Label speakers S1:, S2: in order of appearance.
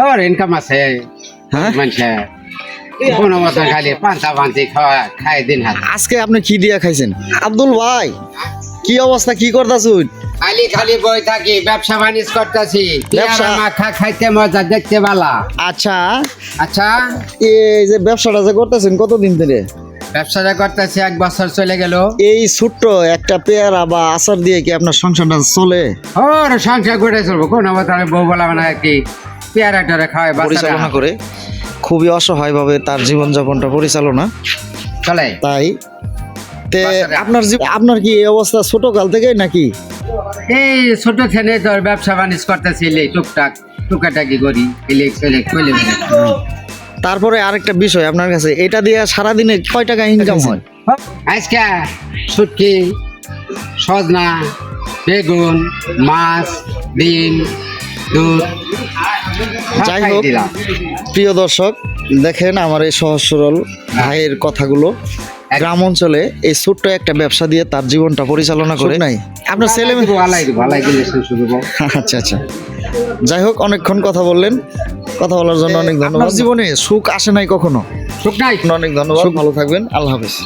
S1: ওর income আছে
S2: হ্যাঁ
S1: মানুষের কোনো মতো খালি পান্তা পান্তি খাওয়া খাই দিন হাত
S2: আজকে আপনি কি দিয়া খাইছেন আব্দুল ভাই কি অবস্থা কি করতাছুন
S1: খালি খালি বই থাকি ব্যবসা বাণিজ্য করতেছি
S2: ব্যবসা?
S1: মাখা খাইতে মজা দেখতে ভালা
S2: আচ্ছা
S1: আচ্ছা
S2: এই যে ব্যবসাটা যে করতেছেন কতদিন ধরে
S1: ব্যবসাটা করতেছি 1 বছর চলে গেল
S2: এই ছোট্ট একটা পেয়ারা বা আচার দিয়ে কি আপনার সংসারটা চলে
S1: ওর সংসার করে চলবো কোনো মতো বউ বলা মানে কি পেয়ারা টেয়ারা খাওয়াই
S2: পরিচালনা
S1: বাচ্চারা
S2: করে খুবই অসহায়ভাবে তার জীবনযাপনটা পরিচালনা
S1: চলে
S2: তাই তে
S1: বাচ্চারা।
S2: আপনার কি এই অবস্থা ছোট কাল থেকে নাকি
S1: এই ছোট ছেলে তোর ব্যবসা বাণিজ্য করতেছি টুকটাক টুকাটাকি করি কইলে
S2: তারপরে আরেকটা বিষয় আপনার কাছে এটা দিয়ে সারাদিনে কয় টাকা ইনকাম হয়
S1: আজকে শুটকি সজনা বেগুন মাছ ডিম দুধ সব
S2: যাই
S1: খাই
S2: হোক
S1: দিলাম।
S2: প্রিয় দর্শক দেখেন আমার এই সহজ সরল ভাইয়ের কথাগুলো গ্রাম অঞ্চলে এই ছোট্ট একটা ব্যবসা দিয়ে তার জীবনটা পরিচালনা করে নাই আপনার ছেলে মেয়ে
S1: আলাই দিলে শুরু করবো।
S2: আচ্ছা আচ্ছা যাই হোক অনেকক্ষণ কথা বললেন কথা বলার জন্য অনেক ধন্যবাদ জীবনে সুখ আসে নাই কখনো
S1: সুখ নাই
S2: অনেক ধন্যবাদ ভালো থাকবেন আল্লাহ হাফেজ